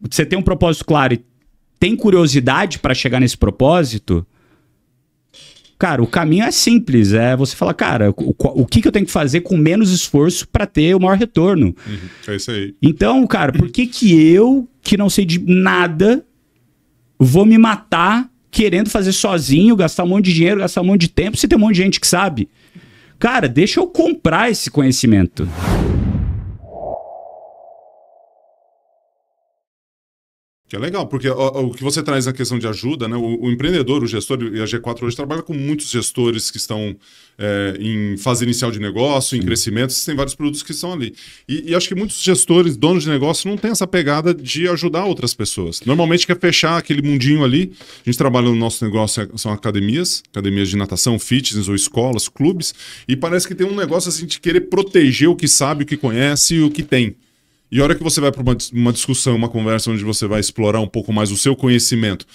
você tem um propósito claro e tem curiosidade para chegar nesse propósito, cara, o caminho é simples. É você falar, cara, o que eu tenho que fazer com menos esforço para ter o maior retorno? É isso aí. Então, cara, por que eu, que não sei de nada, vou me matar querendo fazer sozinho, gastar um monte de dinheiro, gastar um monte de tempo, se tem um monte de gente que sabe? Cara, deixa eu comprar esse conhecimento. Que é legal, porque o que você traz na questão de ajuda, né? O empreendedor, o gestor, e a G4 hoje trabalha com muitos gestores que estão em fase inicial de negócio, em crescimento, tem vários produtos que estão ali. E acho que muitos gestores, donos de negócio, não têm essa pegada de ajudar outras pessoas. Normalmente quer fechar aquele mundinho ali. A gente trabalha no nosso negócio, são academias de natação, fitness ou escolas, clubes, e parece que tem um negócio assim de querer proteger o que sabe, o que conhece e o que tem. E a hora que você vai para uma discussão, uma conversa onde você vai explorar um pouco mais o seu conhecimento,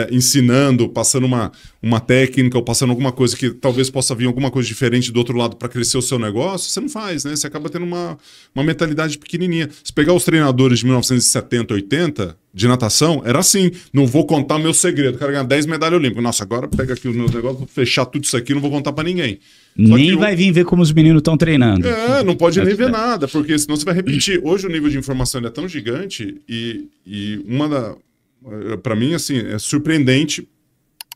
ensinando, passando uma técnica ou passando alguma coisa que talvez possa vir alguma coisa diferente do outro lado para crescer o seu negócio, você não faz, né? Você acaba tendo uma mentalidade pequenininha. Se pegar os treinadores de 1970, 80 de natação, era assim, não vou contar meu segredo, quero ganhar 10 medalhas olímpicas. Nossa, agora pega aqui os meus negócios, vou fechar tudo isso aqui, não vou contar para ninguém. Nem vai vir ver como os meninos estão treinando. Não pode nem ver nada, porque senão você vai repetir. Hoje o nível de informação é tão gigante e para mim, assim, é surpreendente.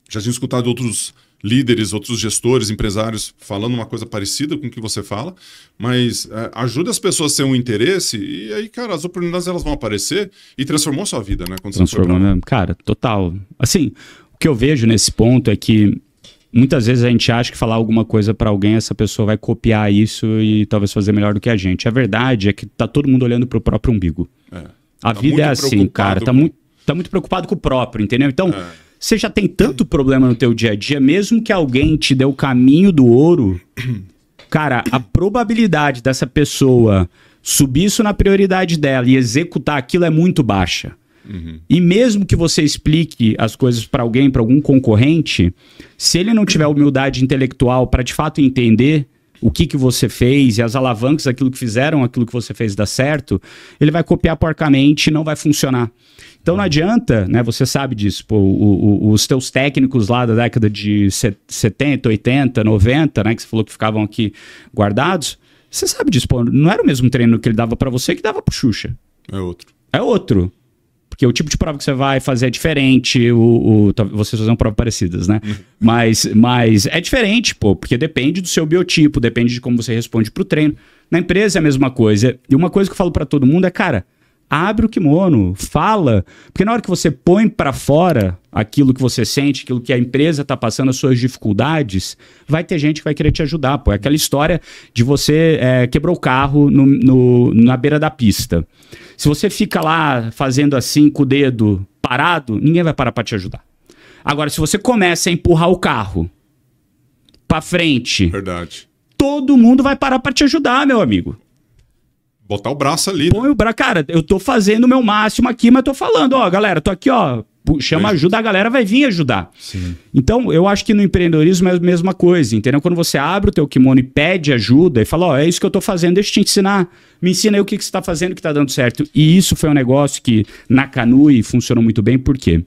Já tinha escutado outros líderes, outros gestores, empresários falando uma coisa parecida com o que você fala, mas ajuda as pessoas a ter um interesse e aí, cara, as oportunidades elas vão aparecer e transformou a sua vida, né? Transformou mesmo. Cara, total. Assim, o que eu vejo nesse ponto é que muitas vezes a gente acha que falar alguma coisa pra alguém, essa pessoa vai copiar isso e talvez fazer melhor do que a gente. A verdade é que tá todo mundo olhando pro próprio umbigo. A vida é assim, cara. Tá muito preocupado com o próprio, entendeu? Então, você já tem tanto problema no teu dia a dia, mesmo que alguém te dê o caminho do ouro, cara, a probabilidade dessa pessoa subir isso na prioridade dela e executar aquilo é muito baixa. E mesmo que você explique as coisas para alguém, para algum concorrente, se ele não tiver humildade intelectual para de fato entender o que você fez e as alavancas daquilo que fizeram, aquilo que você fez dar certo, ele vai copiar porcamente e não vai funcionar. Então não adianta, né? Você sabe disso, pô, os teus técnicos lá da década de 70, 80, 90, né? Que você falou que ficavam aqui guardados. Você sabe disso, pô, não era o mesmo treino que ele dava para você que dava pro Xuxa. É outro. É outro. Porque o tipo de prova que você vai fazer é diferente, vocês fazem provas parecidas, né? Mas é diferente, pô, porque depende do seu biotipo, depende de como você responde pro treino. Na empresa é a mesma coisa. E uma coisa que eu falo pra todo mundo é, cara, abre o kimono, fala. Porque na hora que você põe pra fora aquilo que você sente, aquilo que a empresa tá passando, as suas dificuldades, vai ter gente que vai querer te ajudar, pô. É aquela história de você quebrou o carro na beira da pista. Se você fica lá fazendo assim com o dedo parado, ninguém vai parar para te ajudar. Agora, se você começa a empurrar o carro para frente, verdade, todo mundo vai parar para te ajudar, meu amigo. Botar o braço ali. Põe o braço, cara, eu tô fazendo o meu máximo aqui, mas tô falando, ó, galera, tô aqui, ó, chama ajuda, a galera vai vir ajudar. Sim. Então, eu acho que no empreendedorismo é a mesma coisa, entendeu? Quando você abre o teu kimono e pede ajuda e fala, ó, é isso que eu tô fazendo, deixa eu te ensinar. Me ensina aí o que você tá fazendo que tá dando certo. E isso foi um negócio que na Canui funcionou muito bem, por quê?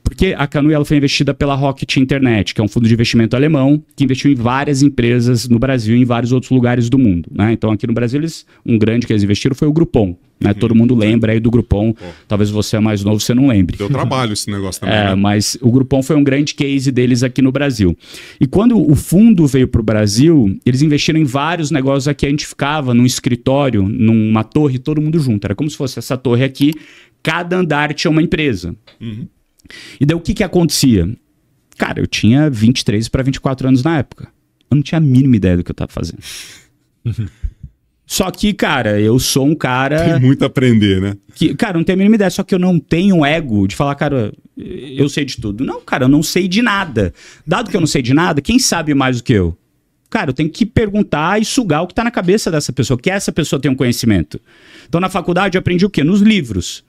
Porque a Canui ela foi investida pela Rocket Internet, que é um fundo de investimento alemão, que investiu em várias empresas no Brasil e em vários outros lugares do mundo, né? Então aqui no Brasil, um grande que eles investiram foi o Groupon. Né? Todo mundo lembra aí do Groupon. Talvez você é mais novo, você não lembre. Deu trabalho esse negócio também. Né? Mas o Groupon foi um grande case deles aqui no Brasil. E quando o fundo veio para o Brasil, eles investiram em vários negócios aqui. A gente ficava num escritório, numa torre, todo mundo junto. Era como se fosse essa torre aqui, cada andar tinha uma empresa. E daí o que acontecia? Cara, eu tinha 23 para 24 anos na época. Eu não tinha a mínima ideia do que eu estava fazendo. Só que, cara, eu sou um cara... Tem muito a aprender, né? Cara, eu não tenho a mínima ideia, só que eu não tenho ego de falar, cara, eu sei de tudo. Não, cara, eu não sei de nada. Dado que eu não sei de nada, quem sabe mais do que eu? Cara, eu tenho que perguntar e sugar o que tá na cabeça dessa pessoa, que essa pessoa tem um conhecimento. Então, na faculdade, eu aprendi o quê? Nos livros.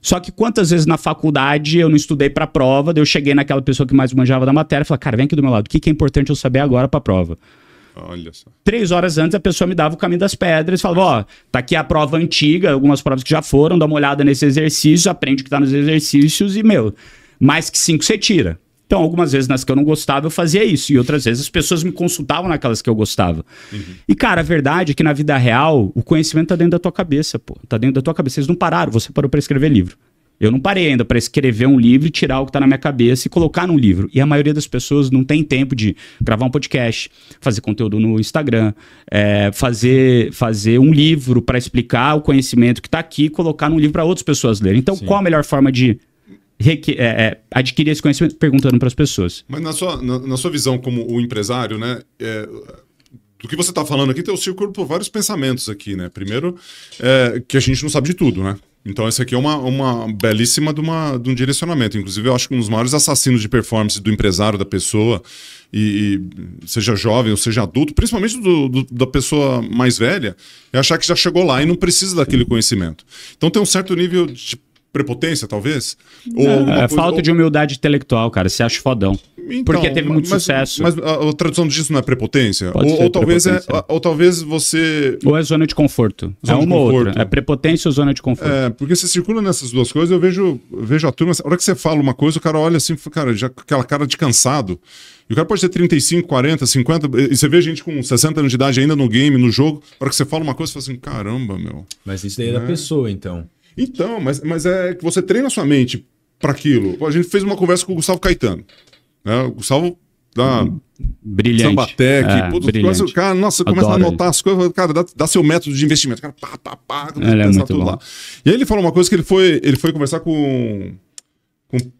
Só que quantas vezes na faculdade eu não estudei pra prova, daí eu cheguei naquela pessoa que mais manjava da matéria e falei, cara, vem aqui do meu lado, o que é importante eu saber agora pra prova? Olha só. 3 horas antes a pessoa me dava o caminho das pedras e falava, ó, tá aqui a prova antiga, algumas provas que já foram, dá uma olhada nesse exercício, aprende o que tá nos exercícios e, mais que 5 você tira. Então, algumas vezes nas que eu não gostava, eu fazia isso. E outras vezes as pessoas me consultavam naquelas que eu gostava. E, cara, a verdade é que na vida real, o conhecimento tá dentro da tua cabeça, pô. Tá dentro da tua cabeça. Vocês não pararam, você parou pra escrever livro. Eu não parei ainda para escrever um livro e tirar o que tá na minha cabeça e colocar num livro. E a maioria das pessoas não tem tempo de gravar um podcast, fazer conteúdo no Instagram, fazer um livro para explicar o conhecimento que tá aqui e colocar num livro para outras pessoas lerem. Então, qual a melhor forma de adquirir esse conhecimento? Perguntando para as pessoas. Mas na sua visão como o empresário, né? Do que você está falando aqui, tem o círculo por vários pensamentos aqui, né? Primeiro, que a gente não sabe de tudo, né? Então, esse aqui é uma belíssima de um direcionamento. Inclusive, eu acho que um dos maiores assassinos de performance do empresário, da pessoa, e seja jovem ou seja adulto, principalmente da pessoa mais velha, é achar que já chegou lá e não precisa daquele conhecimento. Então, tem um certo nível de prepotência, talvez? Falta de humildade intelectual, cara. Você acha fodão. Então, porque teve muito sucesso. Mas a tradução disso não é prepotência? Ou talvez você... Ou é zona de conforto. Uma ou outra. É prepotência ou zona de conforto. Porque você circula nessas duas coisas, eu vejo a turma... A hora que você fala uma coisa, o cara olha assim, cara, já com aquela cara de cansado. E o cara pode ter 35, 40, 50... E você vê gente com 60 anos de idade ainda no game, no jogo. A hora que você fala uma coisa, você fala assim, caramba, meu... Mas isso daí é da pessoa, então. Então, mas é que você treina a sua mente para aquilo. A gente fez uma conversa com o Gustavo Caetano. Né? O Gustavo dá brilhante. Sambatec, brilhante. Cara, nossa, começa a anotar as coisas, cara, dá seu método de investimento. Cara, ele é muito tudo bom. lá. E aí ele falou uma coisa que ele foi conversar com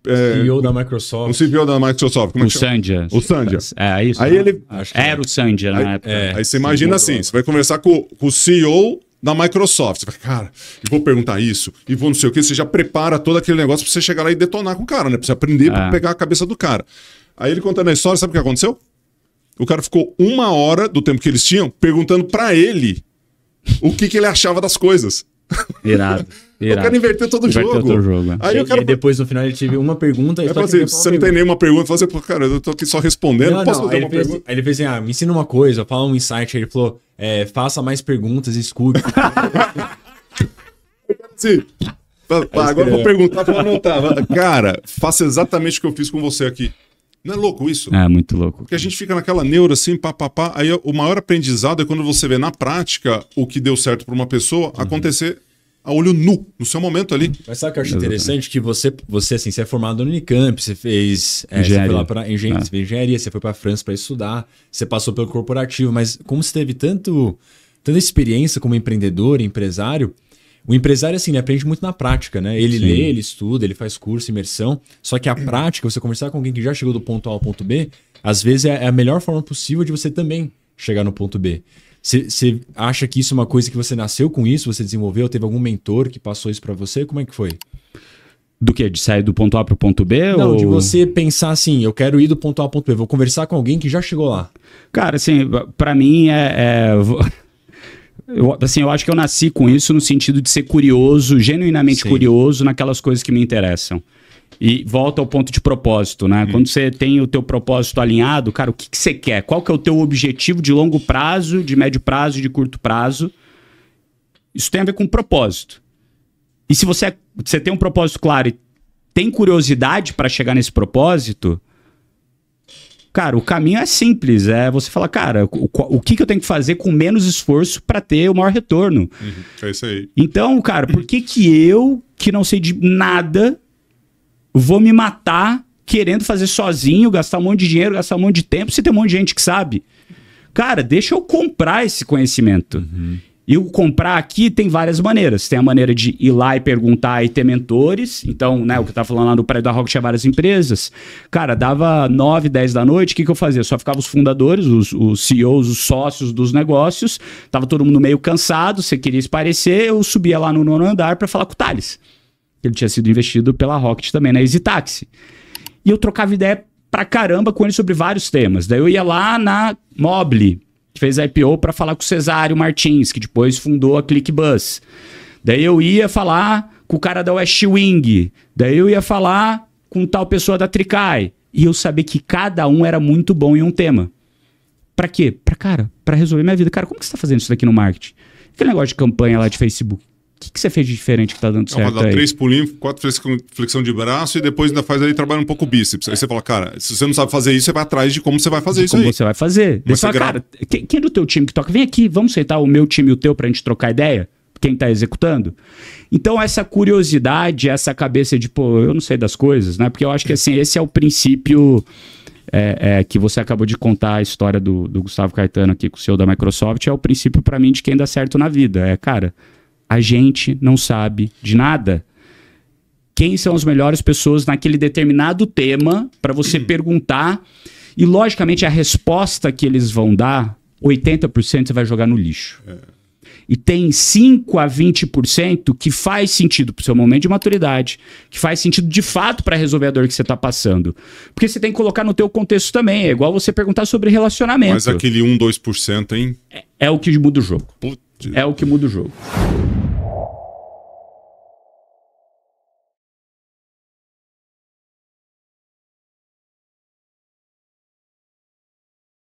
CEO da Microsoft. O CEO da Microsoft. Como é que chama? Sandia. O Sandia. É isso. Aí ele... Era o Sandia na época. Aí você imagina assim, você vai conversar com o CEO da Microsoft. Você vai, cara, eu vou perguntar isso, e vou não sei o que, você já prepara todo aquele negócio pra você chegar lá e detonar com o cara, né? Pra você aprender, pra pegar a cabeça do cara. Aí ele contando a história, sabe o que aconteceu? O cara ficou 1 hora do tempo que eles tinham perguntando pra ele o que ele achava das coisas. Irado. O cara inverteu todo o jogo. Aí e depois, no final, ele teve uma pergunta. Eu falei assim, você não tem nenhuma pergunta, eu falei assim, cara, eu tô aqui só respondendo, não posso fazer uma pergunta? Aí ele fez assim, me ensina uma coisa, fala um insight. Aí ele falou, faça mais perguntas, escute. Sim. Agora eu vou perguntar pra anotar. Cara, faça exatamente o que eu fiz com você aqui. Não é louco isso? É muito louco. Porque a gente fica naquela neura assim, Aí o maior aprendizado é quando você vê na prática o que deu certo para uma pessoa acontecer a olho nu, no seu momento ali. Mas sabe o que eu acho interessante? Que você assim, você é formado no Unicamp, você fez engenharia. Você foi lá pra você fez engenharia, você foi para a França para estudar, você passou pelo corporativo, mas como você teve tanta experiência como empreendedor, empresário, o empresário, assim, ele aprende muito na prática, né? Ele lê, ele estuda, ele faz curso, imersão. Só que a prática, você conversar com alguém que já chegou do ponto A ao ponto B, às vezes é a melhor forma possível de você também chegar no ponto B. Você acha que isso é uma coisa que você nasceu com isso, você desenvolveu, teve algum mentor que passou isso pra você? Como é que foi? Do quê? De sair do ponto A pro ponto B? Não, de você pensar assim, eu quero ir do ponto A ao ponto B, vou conversar com alguém que já chegou lá. Cara, assim, pra mim eu acho que eu nasci com isso no sentido de ser curioso, genuinamente curioso naquelas coisas que me interessam. E volta ao ponto de propósito, né? Quando você tem o teu propósito alinhado, cara, o que você quer? Qual que é o teu objetivo de longo prazo, de médio prazo e de curto prazo? Isso tem a ver com propósito. E se você tem um propósito claro e tem curiosidade para chegar nesse propósito, cara, o caminho é simples. É você falar, cara, o que eu tenho que fazer com menos esforço para ter o maior retorno? É isso aí. Então, cara, por que eu, que não sei de nada, vou me matar querendo fazer sozinho, gastar um monte de dinheiro, gastar um monte de tempo, se tem um monte de gente que sabe? Cara, deixa eu comprar esse conhecimento. E o comprar aqui tem várias maneiras. Tem a maneira de ir lá e perguntar e ter mentores. Então, né, o que eu tava falando lá no prédio da Rock tinha várias empresas. Cara, dava 9, 10 da noite, o que eu fazia? Só ficava os fundadores, os CEOs, os sócios dos negócios. Tava todo mundo meio cansado, você queria esparecer, eu subia lá no 9º andar para falar com o Thales. Ele tinha sido investido pela Rocket também, na Easy Taxi. E eu trocava ideia pra caramba com ele sobre vários temas. Daí eu ia lá na Mobile, que fez a IPO, para falar com o Cesário Martins, que depois fundou a ClickBus. Daí eu ia falar com o cara da West Wing. Daí eu ia falar com tal pessoa da Tricai. E eu sabia que cada um era muito bom em um tema. Pra quê? Pra resolver minha vida. Cara, como que você tá fazendo isso daqui no marketing? Aquele negócio de campanha lá de Facebook. O que você fez de diferente que tá dando certo aí? 3 pulinhos, 4 flexão de braço e depois ainda faz aí, trabalha um pouco o bíceps. Aí você fala, cara, se você não sabe fazer isso, você vai atrás de como você vai fazer isso aí. Como você vai fazer. Mas você fala, cara, quem é do teu time que toca? Vem aqui, vamos sentar o meu time e o teu pra gente trocar ideia? Quem tá executando? Então essa curiosidade, essa cabeça de, pô, eu não sei das coisas, né? Porque eu acho que assim, esse é o princípio que você acabou de contar a história do Gustavo Caetano aqui com o CEO da Microsoft, é o princípio pra mim de quem dá certo na vida. Cara, a gente não sabe de nada. Quem são as melhores pessoas naquele determinado tema para você perguntar. E, logicamente, a resposta que eles vão dar, 80% você vai jogar no lixo. E tem 5 a 20% que faz sentido pro seu momento de maturidade, que faz sentido de fato para resolver a dor que você tá passando. Porque você tem que colocar no teu contexto também. É igual você perguntar sobre relacionamento. Mas aquele 1, 2%, hein? É o que muda o jogo. É o que muda o jogo.